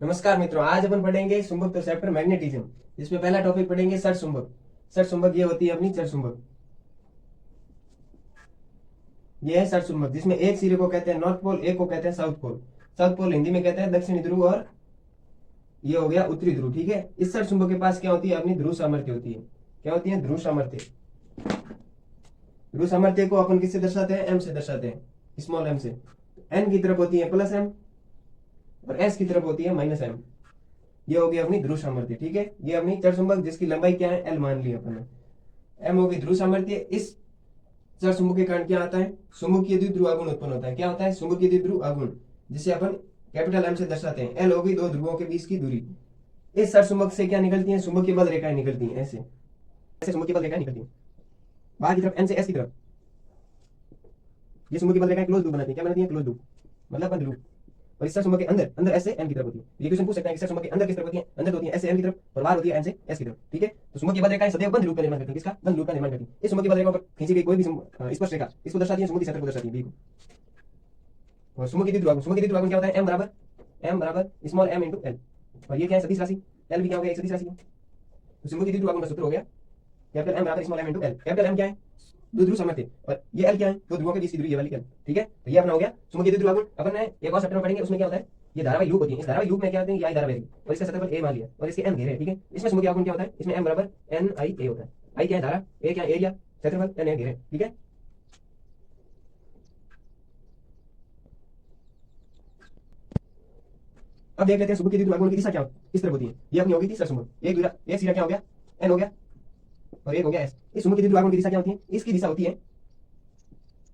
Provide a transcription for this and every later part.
नमस्कार मित्रों, आज अपन पढ़ेंगे चुंबक तो चैप्टर मैग्नेटिज्म। इसमें पहला टॉपिक पढ़ेंगे सर चुंबक। सर चुंबक ये होती है अपनी चर चुंबक। ये है सर चुंबक, जिसमें एक सिरे को कहते हैं नॉर्थ पोल, एक को कहते हैं south pole. South pole Hindi में कहते हैं दक्षिणी ध्रुव, और ये हो गया उत्तरी ध्रुव। ठीक है, इस सर चुंबक के पास क्या होती है? अपनी ध्रुव सामर्थ्य होती है। क्या होती है? ध्रुव सामर्थ्य। ध्रुव सामर्थ्य को अपन किससे दर्शाते हैं? एम से दर्शाते हैं, स्मॉल एम से। एन की तरफ होती है प्लस एम, और एस की तरफ होती है माइनस एम। ये होगी अपनी ध्रुव सामर्थ्य। ठीक है, ये अपनी चर चुंबक, जिसकी लंबाई क्या है? एल मान ली अपन ने। एम होगी ध्रुव सामर्थ्य। इस चर चुंबक के कारण क्या आता है? चुंबकीय द्विध्रुव आघूर्ण उत्पन्न होता है। क्या होता है? चुंबकीय द्विध्रुव आघूर्ण, जिसे अपन कैपिटल एम से दर्शाते हैं। एल होगी दो ध्रुवों के बीच की दूरी। इस सर चुंबक से क्या निकलती है? चुंबकीय बल रेखाएं निकलती हैं। ऐसे ऐसे चुंबकीय बल रेखाएं निकलती हैं बाहर की तरफ, एन से एस की तरफ। ये चुंबकीय बल रेखाएं क्लोज लूप बनाती है। क्या बनाती है? क्लोज लूप, मतलब बंद लूप। और इस चुंबक के अंदर अंदर एस से एन की तरफ होती है। ये क्वेश्चन पूछ सकता है कि चुंबक के अंदर किस तरफ होती है? अंदर होती है एस से एन की तरफ, और बाहर होती है एन से एस की तरफ। ठीक है, तो चुंबकीय बल रेखाएं सदैव बंद लूप का निर्माण करती है। किसका? बंद लूप का निर्माण करती है। इस चुंबकीय बल रेखा पर खींची गई कोई भी स्पर्श रेखा इसको दर्शाती है, चुंबकीय क्षेत्र को दर्शाती है, बी को। और चुंबकीय द्विध्रुव, चुंबकीय द्विध्रुव क्या होता है? एम बराबर स्मॉल एम इंटू एल। और ये क्या है? सदिश राशि। एल भी क्या हो गया? एक सदिश राशि है। तो चुंबकीय द्विध्रुव का सूत्र हो गया कैपिटल एम बराबर small M into L. Capital M क्या है? द्विध्रुव सामर्थ्य, और ये एल क्या है? दो ध्रुवों के बीच की दूरी, ये वाली एल। ठीक है, तो ये अपना हो गया चुंबकीय द्विध्रुव। अपन ने एक और चैप्टर में पढ़ेंगे, उसमें क्या होता है? ये धारावाही लूप होती है। इस धारावाही लूप में क्या होते हैं? ये आई धारावाही, और इसका क्षेत्रफल ए मान लिया, और इसके एन घेरे। ठीक है, इसमें चुंबकीय आघूर्ण क्या होता है? इसमें एम बराबर एन आई ए होता है। आई क्या है? धारा। ए क्या है? एरिया। क्षेत्रफल एन है घेरे। ठीक है, अब देख लेते हैं चुंबकीय द्विध्रुव आघूर्ण की दिशा क्या किस तरफ होती है। ये अपनी होगी तीसरा चुंबक। एक सिरा क्या हो गया? एन हो गया, और एक हो गया एस। इस चुंबकीय द्विध्रुव आघूर्ण की दिशा क्या होती है? इसकी दिशा होती है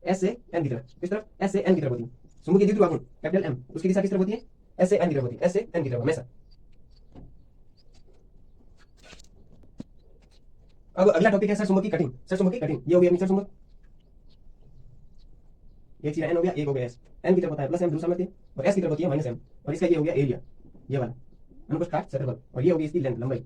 एस से एन की तरफ। किस तरफ? एस से एन की तरफ होती है। चुंबकीय द्विध्रुव आघूर्ण कैपिटल एम, उसकी दिशा किस तरफ होती है? एस से एन की तरफ होती है। एस से एन की तरफ हमेशा। अब अगला टॉपिक है सर चुंबक की कटिंग। सर चुंबक की कटिंग, ये हो गई अपनी सर चुंबक। एक सिरा एन हो गया, एक हो गया एस। एन की तरफ होता है प्लस एम ध्रुव सामर्थ्य, और एस की तरफ होती है माइनस एम। और इसका ये हो गया एरिया, ये वाला अनुप्रस्थ काट क्षेत्रफल, और ये होगी इसकी लेंथ, लंबाई।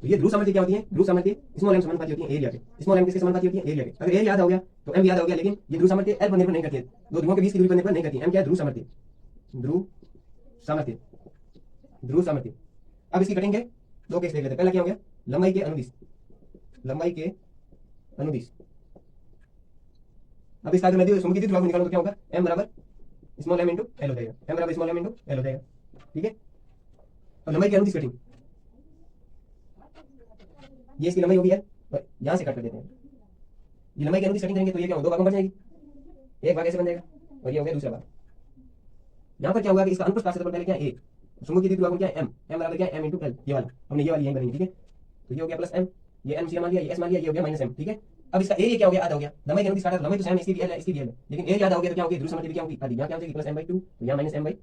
तो ये ध्रुव सामर्थ्य क्या होती है? ध्रुव सामर्थ्य स्मॉल एम समानुपाती होती है एरिया के। स्मॉल एम किसके समानुपाती होती है? एरिया के। अगर एरिया याद हो गया तो एम याद हो गया, लेकिन ये ध्रुव सामर्थ्य एल पर निर्भर नहीं करती है, दो ध्रुवों के बीच की दूरी पर निर्भर नहीं करती है। एम क्या है? ध्रुव सामर्थ्य। ध्रुव सामर्थ्य, ध्रुव सामर्थ्य। अब इसकी कटिंग के दो केस देख लेते हैं। पहला क्या हो गया? लंबाई के अनुदिश। लंबाई के अनुदिश। अब इसका अगर मैं चुंबकीय द्विध्रुव आघूर्ण निकालूं तो क्या होगा? एम बराबर स्मॉल एम इंटू एल हो जाएगा। एम बराबर स्मॉल एम इंटू एल हो जाएगा। ठीक है, और लंबाई की अनुदिश कटिंग, ये इसकी लंबाई होगी एल, और यहां से कट कर देते हैं। ये लंबाई की अनुदिश कटिंग करेंगे तो ये क्या हो? दो भागों में बन जाएगी। एक भाग ऐसे बन जाएगा, और ये हो गया दूसरा भाग। यहाँ पर क्या होगा कि इसका अनुप्रस्थ काट क्षेत्रफल पहले क्या है? ए। चुंबकीय द्विध्रुव आघूर्ण क्या है? एम। एम बराबर क्या है? एम इंटू एल, ये वाला। हमने ये वाली यहीं बनेगी। ठीक है, तो ये हो गया प्लस एम, ये एम सी मान लिया, ये एस मान लिया, ये हो गया माइनस एम। ठीक है, अब इसका एरिया क्या हो गया? आधा हो गया। लंबाई की अनुदिश काटा, लंबाई तो सेम इसकी भी एल है, इसकी भी एल है, लेकिन एरिया आधा हो गया तो क्या होगी? ध्रुव सामर्थ्य भी क्या होगी? आधी। यहाँ क्या हो जाएगी? प्लस एम बाई टू, तो यहाँ माइनस एम बाई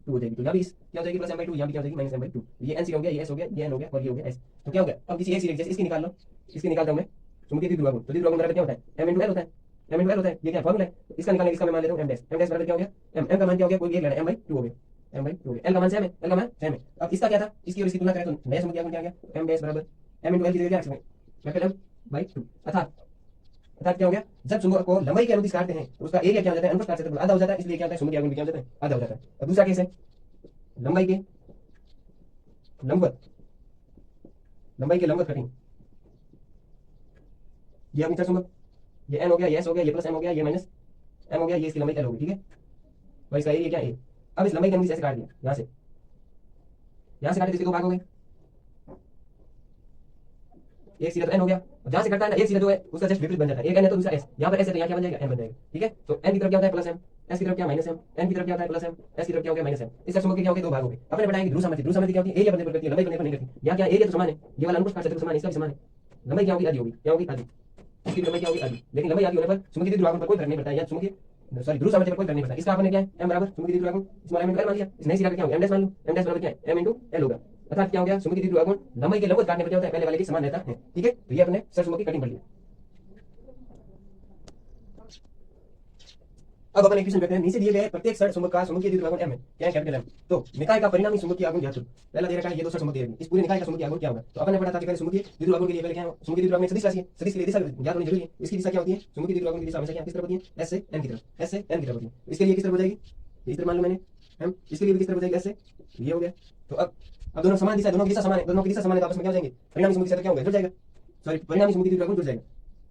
टू हो जाएगी। तो यहाँ भी क्या हो जाएगी? प्लस एम बाई टू, यहाँ भी क्या हो जाएगी? Minus M by two. ये एन सी हो गया, ये एस हो गया, ये एन हो गया, और ये हो गया एस। तो क्या हो गया? अब किसी एक सीरीज जैसे इसकी निकाल लो, इसकी निकालता हूँ मैं चुंबकीय द्विध्रुव आघूर्ण। तो द्विध्रुव आघूर्ण बराबर क्या होता है? एम इंटू एल होता है। एम इंटू एल होता है, ये क्या फॉर्मूला है? तो इसका निकालने, इसका मैं मान लेता हूँ एम डैश। एम डैश बराबर क्या हो गया? एम का मान क्या हो गया? कोई एक लेना, एम बाई टू हो गया। एम बाई टू हो गया। एल का मान सेम है, एल का मान सेम है। अब इसका क्या था? इसकी और इसकी तुलना करें तो नया चुंबकीय आघूर्ण क्या आ गया? एम डैश बराबर एम इंटू एल की जगह क्या रख सकते हैं? Capital M by two. अर्थात अर्थात क्या हो गया? जब चुंबक को लंबाई के अनुदिश काटते हैं तो उसका एरिया क्या हो जाता है? अनुप्रस्थ काट क्षेत्रफल आधा हो जाता है, इसलिए क्या होता है? चुंबकीय आघूर्ण भी क्या हो जाता है? आधा हो जाता है। और दूसरा केस है लंबाई के लंबवत, लंबाई के लंबवत कटिंग। ये अपनी चुंबक, ये एन हो गया, ये एस हो गया, ये प्लस एम हो गया, ये माइनस एम हो गया, ये इसकी लंबाई एल होगी। ठीक है, और इसका एरिया क्या है? अब इस लंबाई के अनुदिश ऐसे काट दिया, यहाँ से काटे तो इसके दो भाग हो गए। एक सिरा तो एन हो गया, और जहां से कटता है ना एक सिरा जो है उसका जस्ट विपरीत बन जाता है। एक एन है तो दूसरा एस। यहाँ पर एस है तो यहाँ क्या बन जाएगा? एन बन जाएगा। ठीक है, तो एन की तरफ क्या होता है? Plus M. एस की तरफ क्या? Minus M. एन की तरफ क्या होता है? Plus M. एस की तरफ क्या हो गया? Minus M. इसका चुंबक क्या हो गया? दो भाग हो गए। अपने बताएंगे ध्रुव सामर्थ्य। ध्रुव सामर्थ्य क्या होती है? एरिया पर निर्भर करती है, लंबाई पर निर्भर नहीं करती। यहाँ क्या एरिया तो समान है, ये वाला अनुप्रस्थ काट क्षेत्रफल समान है, इसका भी समान है। लंबाई क्या होगी? आधी होगी। क्या होगी? आधी। इसकी लंबाई क्या होगी? आधी। लेकिन लंबाई आधी होने पर चुंबकीय द्विध्रुव आघूर्ण पर कोई फर्क नहीं पड़ता है, या चुंबकीय सॉरी ध्रुव सामर्थ्य पर कोई फर्क नहीं पड़ता। इसका आपने क्या है? एम बराबर चुंबकीय द्विध्रुव आघूर्ण स्मॉल एम इंटू एल मान लिया। इस नई सिरा का क्या होगा? एम डैश मान लो। एम डैश बराबर क्या है? एम इंटू एल होगा। अर्थात क्या हो गया? चुंबकीय द्विध्रुव आघूर्ण लंबाई के लंबवत काटने पर क्या होता है? पहले वाले के समान रहता है। ठीक है, तो ये अपने सर चुंबक की कटिंग पढ़ लिया। अब अपन एक क्वेश्चन करते हैं। नीचे दिए गए प्रत्येक सर चुंबक का चुंबकीय द्विध्रुव आघूर्ण एम है, क्या है? Capital M. तो निकाय का परिणामी चुंबकीय आघूर्ण ज्ञात करो। पहला दे रखा है ये दो सर चुंबक दे रखी है, इस पूरे निकाय का चुंबकीय आघूर्ण क्या होगा? तो अपन ने पढ़ा था कि पहले चुंबकीय द्विध्रुव आघूर्ण के लिए पहले क्या है? चुंबकीय द्विध्रुव आघूर्ण सदिश राशि है, सदिश के लिए दिशा ज्ञात होनी जरूरी है। इसकी दिशा क्या होती है? चुंबकीय द्विध्रुव आघूर्ण की दिशा हमेशा क्या किस तरफ होती है? एस से एन की तरफ। एस से एन की तरफ होती है। इसके लिए किस तरफ हो जाएगी? इस तरफ मान लो मैंने, एम, इसके लिए भी किस तरफ हो जाएगी, ऐसे, ये हो गया। तो अब दोनों समान दिशा, दोनों की दिशा समान है, दोनों की दिशा समान है, तो आपस में क्या हो जाएंगे, परिणामी समूह के क्षेत्र क्या होंगे, जुड़ जाएगा। सॉरी, परिणामी समूह के द्विध्रुव जुड़ जाएगा।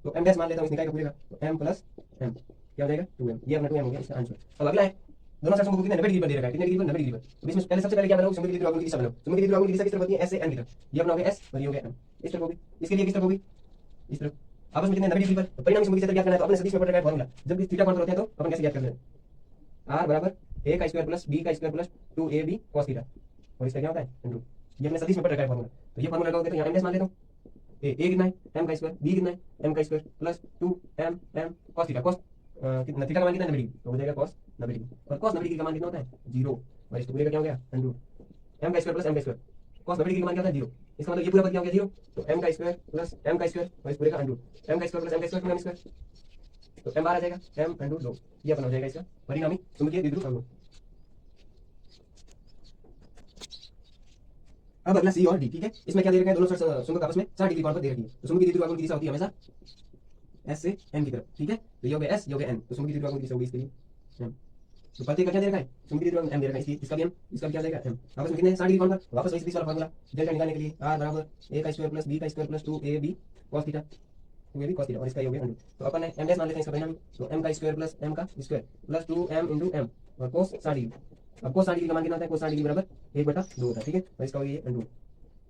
तो एम डैश मान लेता हूँ इस निकाय का पूरे का, तो एम प्लस एम क्या हो जाएगा, 2m, ये अपना 2m हो गया इसका आंसर। अब अगला है, दोनों साइड समूह को कितने 90 डिग्री पर दे रखा है, कितने डिग्री पर, 90 डिग्री पर। तो इसमें पहले सबसे पहले क्या बनाओ, समूह की द्विध्रुव की दिशा बनाओ। समूह की द्विध्रुव की दिशा किस तरफ होती है, ऐसे एम की तरफ, ये अपना हो गया एस और ये हो गया एम, इस तरफ होगी। इसके लिए किस तरफ होगी, इस तरफ। आपस में कितने 90 डिग्री पर। तो परिणामी समूह की क्षेत्र ज्ञात करना है, तो अपने सदिश में पढ़ रखा है फॉर्मूला, जब थीटा कोण पर होते हैं तो अपन कैसे ज्ञात करते हैं, आर बराबर ए का स्क्वायर प्लस बी का square plus 2ab cos theta, और इसका क्या होता है इनटू, ये हमने सदिश में पढ़ रखा है फॉर्मूला। तो ये फॉर्मूला लगाओगे तो यहाँ एम डैश मान लेता हूँ, ए कितना है एम का स्क्वायर, बी कितना है एम का square plus 2m m cos theta, cos कितना, थीटा का मान कितना 90 डिग्री, तो हो जाएगा cos 90 डिग्री, और cos 90 डिग्री का मान कितना होता है 0, और इसको पूरे का क्या हो गया अंडू m का स्क्वायर प्लस m का स्क्वायर, cos 90 डिग्री का मान क्या होता है 0, इसका मतलब ये पूरा पद क्या हो गया 0, तो m का स्क्वायर प्लस m का स्क्वायर और इस पूरे का अंडू m का स्क्वायर प्लस m का स्क्वायर m स्क्वायर, तो m बाहर आ जाएगा m अंडू 2, ये अपना हो जाएगा इसका परिणामी समूह द्विध्रुव अंगूठ। अब अगला सी और डी, ठीक है, इसमें क्या दे रखा है, दोनों समूह आपस में 60 डिग्री कोण पर दे रखी है। तो समूह की द्विध्रुव अंगूठ की दिशा होती है हमेशा एस से एम की तरफ, ठीक है, तो ये हो गया एस, ये हो गया एन, तो समूह की द्विध्रुव अंगूठ की दिशा होगी इसके लिए एम। तो प्रत्येक का क्या दे रखा है, समूह की द्विध्रुव एम दे रखा है, इसकी इसका भी एम, इसका भी क्या हो जाएगा एम। आपस में कितने 60 डिग्री कोण पर, वापस वही वाला फार्मूला डेल्टा निकालने के लिए, आर बराबर ए का स्क्वायर प्लस बी का square plus 2ab cos theta, 2ab cos theta, और इसका ये हो गया अंडू। तो अपन ने एम डैश मान लेते हैं इसका परिणामी, तो m का स्क्वायर प्लस m का square plus 2m into m और cos 60 डिग्री। अब cos 60 डिग्री का मान कितना होता है, cos 60 डिग्री बराबर 1/2 होता है, ठीक है, और इसका हो गया ये अंडू।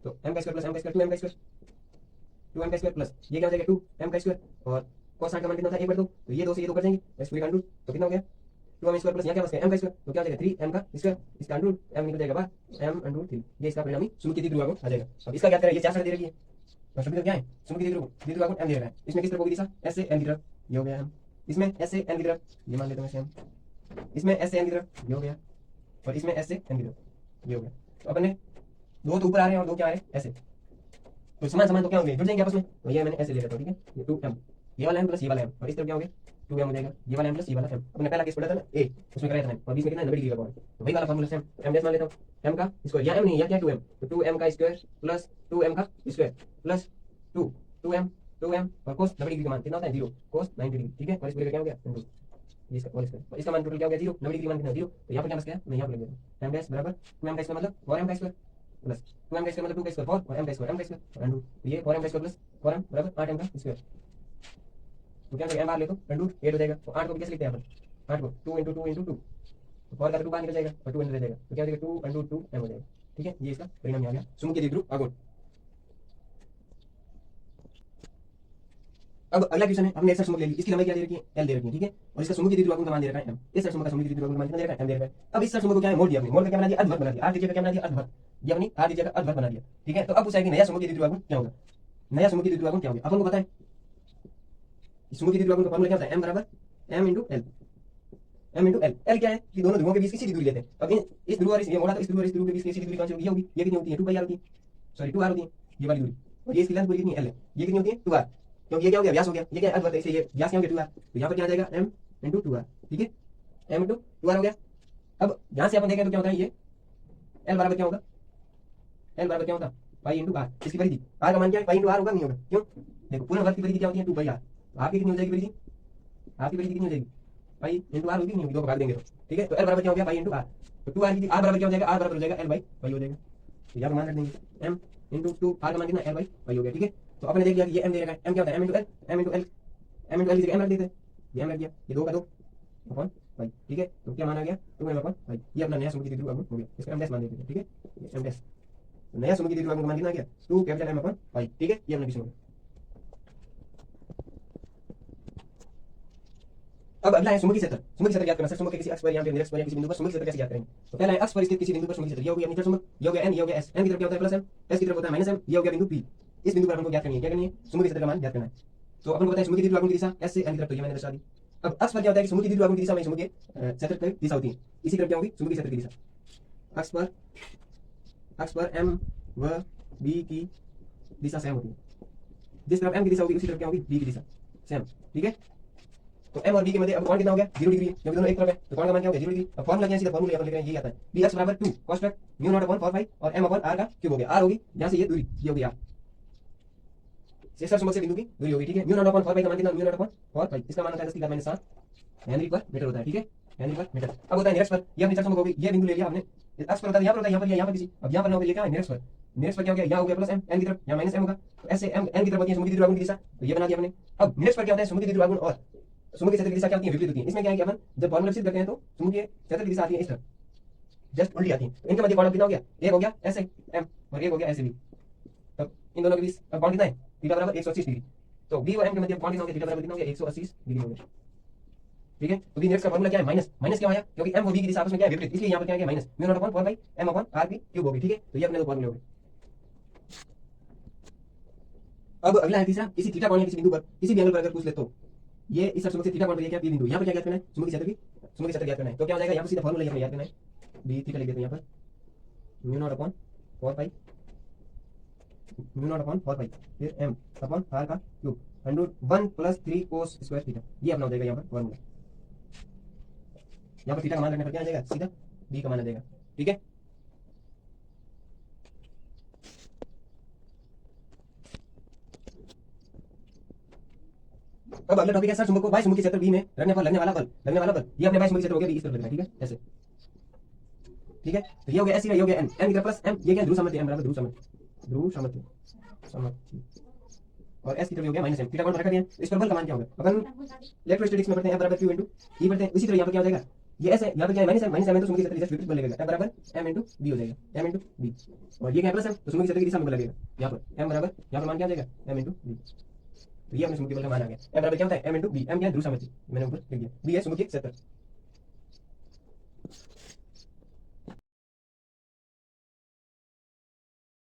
तो m का स्क्वायर प्लस m का स्क्वायर 2m का स्क्वायर, 2m का स्क्वायर प्लस ये क्या हो जाएगा 2m का स्क्वायर, और cos 60 का मान कितना था 1/2, तो ये 2 से ये 2 कट जाएंगे, इस पूरे का अंडू, तो कितना हो गया 2m स्क्वायर प्लस यहाँ क्या बच गया m का स्क्वायर, तो क्या हो जाएगा 3m का स्क्वायर, इसका अंडू m निकल जाएगा बाहर m अंडू 3, ये इसका परिणामी समूह की द्विध्रुव अंगूठ आ जाएगा। अब इसका क्या करें, ये 4 शर्त दे रखी है, और सभी क्या है समूह की द्विध्रुव अंगूठ m दे रखा है, इसमें किस तरफ होगी दिशा, s से n की तरफ, ये हो गया m, इसमें s से n की तरफ, ये मान लेते हैं सेम, इसमें s से n की तरफ, ये हो गया, और इसमें s से n की तरफ, ये हो गया। तो अपन ने दो तो ऊपर आ रहे हैं और दो क्या आ रहे हैं ऐसे, तो समान समान तो क्या होंगे, जुड़ जाएंगे आपस में, तो ये मैंने ऐसे ले लेता हूँ, ठीक है, ये 2m, ये वाला m प्लस ये वाला m, और इस तरफ क्या हो गया 2m हो जाएगा, ये वाला m प्लस ये वाला m। अपने पहला केस पढ़ा था ना a, उसमें कराया था मैंने, और बीच में कितना 90 डिग्री का कोण, तो वही वाला फार्मूला सेम, m डैश मान लेता हूँ, m का स्क्वायर, यहाँ m नहीं, यहाँ क्या 2m, तो 2m का स्क्वायर प्लस 2m का स्क्वायर प्लस 2m और cos 90 डिग्री का मान कितना होता है 0, cos 90 डिग्री, ठीक है, और इस पूरे का क्या हो गया अंडू, ये इसका होल स्क्वायर, इसका मान टोटल क्या हो गया 0, 90 डिग्री मान कितना 0, तो यहाँ पर क्या बच गया, मैं यहाँ पर लिख देता हूँ m डैश बराबर 2m का स्क्वायर मतलब 4m का स्क्वायर प्लस 2m का स्क्वायर मतलब 2 का स्क्वायर 4 और m का स्क्वायर अंडू, तो ये 4m का स्क्वायर प्लस 4m बराबर 8m का स्क्वायर, तो क्या करेंगे m बाहर ले तो अंडू 8 हो जाएगा, तो 8 को भी कैसे लिखते हैं अपन, 8 को 2 into 2 into 2, तो 4 का 2 बाहर निकल जाएगा और 2 अंदर रह जाएगा, तो क्या हो जाएगा 2 अंडू 2m हो जाएगा, ठीक है, ये इसका परिणाम आ गया समूह के द्विध्रुव अंगूठ। अब अगला क्वेश्चन है, हमने एक समूह ले ली, इसकी लंबाई क्या दे रखी है l दे रखी है, ठीक है, और इसका समूह के द्विध्रुव अंगूठ का मान दे रखा है m, इस समूह का समूह के द्विध्रुव अंगूठ मान कितना दे रखा है m दे रखा है। अब इस समूह को क्या है मोड़ दिया हमने, मोड़ का क्या बना दिया अर्धवर्ग बना दिया, r त्रिज्या का क्या बना दिया अर्धवर्ग, ये अपनी r त्रिज्या का अर्धवर्ग बना दिया, ठीक है। तो अब पूछा है कि नया समूह के द्विध्रुव अंगूठ क्या होगा, नया समूह के द्विध्रुव अंगूठ क्या होगा, अपन को पता है समूह के द्विध्रुव अंगूठ का फार्मूला क्या होता है m बराबर m into l, m into l, l क्या है कि दोनों ध्रुवों के बीच की सीधी दूरी लेते हैं। अब इस ध्रुव और ये मोड़ा तो इस ध्रुव और इस ध्रुव के बीच की सीधी दूरी कौन सी होगी, ये होगी, ये कितनी होती है 2 पाई r होती है, सॉरी 2r होती है ये वाली दूरी, और ये इसकी लेंथ पूरी कितनी l है, ये कितनी होती है 2r, क्योंकि ये क्या हो गया व्यास हो गया, ये क्या है अर्धवर्ग है, इसलिए ये व्यास क्या हो गया 2r, तो यहाँ पर क्या आ जाएगा m into 2r, ठीक है, m into 2r हो गया। अब यहाँ से अपन देखें तो क्या होता है ये l बराबर क्या होगा, l बराबर क्या होता है पाई इंटू r, इसकी परिधि r का मान क्या है पाई इंटू r होगा, नहीं होगा, क्यों, देखो पूर्ण वर्ग की परिधि क्या होती है 2 पाई r, आपकी कितनी हो जाएगी परिधि, आपकी परिधि कितनी हो जाएगी पाई इंटू r होगी, नहीं होगी, दो को भाग देंगे तो, ठीक है, तो l बराबर क्या हो गया पाई इंटू r, तो 2r की r बराबर क्या हो जाएगा, r बराबर हो जाएगा l बाई पाई हो जाएगा, तो यहाँ पर मान रख देंगे m इंटू 2 r का मान कितना l बाई पाई हो गया, ठीक है। तो आपने देख लिया कि ये m दे रखा है, m क्या होता है m into l, m into l, m into l की जगह m रख देते हैं, ये m रख दिया, ये 2 का 2 अपॉन पाई, ठीक है, तो क्या माना गया 2m अपॉन पाई, ये अपना नया समूह के द्विध्रुव अंगूठ हो गया, इसका m डैश मान देते हैं, ठीक है, ये m डैश, तो नया समूह के द्विध्रुव अंगूठ का मान कितना आ गया 2 कैपिटल m अपॉन पाई, ठीक है, ये अपना क्वेश्चन हो गया। अब अगला है समूह की क्षेत्र, समूह की क्षेत्र ज्ञात करना, समूह के किसी अक्ष पर या फिर निरक्ष पर या किसी बिंदु पर समूह की क्षेत्र कैसे ज्ञात करेंगे। तो पहला है अक्ष पर स्थित किसी बिंदु पर समूह की क्षेत्र, ये हो गया अपनी समूह, ये हो गया n, ये हो गया s, n की तरफ क्या होता है प्लस m, s की तरफ होता है माइनस m, ये हो गया बिंदु p, इस बिंदु पर हमको ज्ञात करनी है, क्या करनी है समूह की क्षेत्र का मान ज्ञात करना है। तो अपन को पता है समूह की द्विध्रुव अंगूठ की दिशा s से n की तरफ, तो ये मैंने दर्शा दी। अब अक्ष पर क्या होता है कि समूह की द्विध्रुव अंगूठ की दिशा में समूह के क्षेत्र की दिशा होती है, इसी तरफ क्या होगी समूह के क्षेत्र की दिशा, अक्ष पर m व b की दिशा सेम होती है, जिस तरफ m की दिशा होगी उसी तरफ क्या होगी b की दिशा सेम, ठीक है। तो m और b के मध्य अब कोण कितना हो गया 0 डिग्री, क्योंकि दोनों एक तरफ है, तो कोण का मान क्या हो गया 0 डिग्री। अब फॉर्मूला क्या है, सीधा फॉर्मूला अपन लिख रहे हैं, यही आता है b x बराबर 2 cos square mu naught upon 4 पाई और m अपॉन r का क्यूब हो गया, r होगी यहां से ये दूरी, ये होगी r, शेषर समूह से बिंदु की दूरी होगी, ठीक है। म्यू नॉट अपॉन 4 पाई का मान कितना म्यू नॉट अपॉन 4 पाई, इसका मान होता है 10 की घात -7 हेनरी पर मीटर होता है, ठीक है। यानी पर मीटर। अब होता है निरक्ष पर, ये अपनी चर समूह हो गई, ये बिंदु ले लिया आपने, अक्ष पर होता है यहाँ पर, होता है यहाँ पर, यहाँ पर किसी, अब यहाँ पर ना होकर ये क्या है निरक्ष पर। निरक्ष पर क्या हो गया, यहाँ हो गया प्लस एम, एन की तरफ, यहाँ माइनस एम होगा, तो ऐसे एम एन की तरफ होती है समूह की द्विध्रुवागुण की दिशा, तो ये बना दिया हमने। अब निरक्ष पर क्या होता है, समूह की द्विध्रुवागुण और समूह के क्षेत्र की दिशा क्या होती है, विपरीत होती है। इसमें क्या है कि अपन जब फॉर्मूला सिद्ध करते हैं तो समूह के क्षेत्र की दिशा आती है इस तरफ, जस्ट उल्टी आती है। तो इनके मध्य कोण कितना हो गया, एक हो गया ऐसे एम और एक हो गया ऐसे बी। तब इन दोनों के बीच अब कोण कितना है, थीटा बराबर 180 डिग्री। तो बी और एम के मध्य कोण कितना हो गया, थीटा बराबर कितना हो गया, 180 डिग्री हो गया। ठीक है, तो बी निरक्ष का फॉर्मूला क्या है, माइनस, माइनस क्या आया, क्योंकि एम और बी की दिशा आपस में क्या है, विपरीत, इसलिए यहाँ पर क्या है minus mu naught upon 4 pi M upon R B cube होगी। ठीक है, तो ये अपने दो फॉर्मूले हो गए। अब अगला है तीसरा, किसी थीटा कोण या किसी बिंदु पर किसी भी एंगल पर अगर पूछ ले तो ये इस समूह से थीटा कोण पर ये क्या बी बिंदु, यहाँ पर क्या ज्ञात करना है, समूह के क्षेत्र की, समूह के क्षेत्र ज्ञात करना है। तो क्या हो जाएगा, यहाँ पर सीधा फॉर्मूला यहाँ पर याद करना है, बी थीटा लिख देते हैं यहाँ पर म्यू नॉट अपॉन 4 पाई, म्यू नॉट अपॉन 4 पाई, फिर एम अपॉन आर का cube under 1 plus 3 cos square theta. ये अपना हो जाएगा यहाँ पर फॉर्मूला। यहाँ पर थीटा का मान रखने पर क्या आ जाएगा, सीधा बी का मान आ जाएगा। ठीक है, अब अगला टॉपिक है सर चुंबक को बाह्य चुंबकीय क्षेत्र बी में रखने पर लगने वाला बल, लगने वाला बल, ये अपने बाह्य चुंबकीय क्षेत्र हो गया बी, इस तरफ लगेगा। ठीक है, ऐसे। ठीक है, तो ये हो गया एस, ये हो गया एन, एन की तरफ प्लस एम, ये क्या ध्रुव सामर्थ्य, एम बराबर ध्रुव सामर्थ्य, ध्रुव सामर्थ्य, सामर्थ्य, और एस की तरफ हो गया माइनस एम। थीटा कोण पर रखा दिया, तो इस पर बल का मान क्या होगा, अपन इलेक्ट्रोस्टैटिक्स में पढ़ते हैं F बराबर Q इनटू ई पढ़ते हैं। इसी तरह यहाँ पर क्या हो जाएगा, ये ऐसे यहाँ पर क्या है माइनस एम, माइनस एम है तो चुंबकीय क्षेत्र की दिशा विपरीत बल लगेगा, F बराबर एम इनटू बी हो जाएगा, एम इनटू बी। और ये क्या है प्लस एम, तो चुंबकीय क्षेत्र की दिशा में बल लगेगा यहाँ पर, एम बराबर यहाँ पर मान क्या आ जाएगा, एम इनटू बी। तो ये अपने चुंबकीय बल का मान आ गया, एम बराबर क्या होता है, एम इनटू बी, एम क्या है ध्रुव सामर्थ्य, मैंने ऊपर लिख दिया, बी है चुंबकीय क्षेत्र।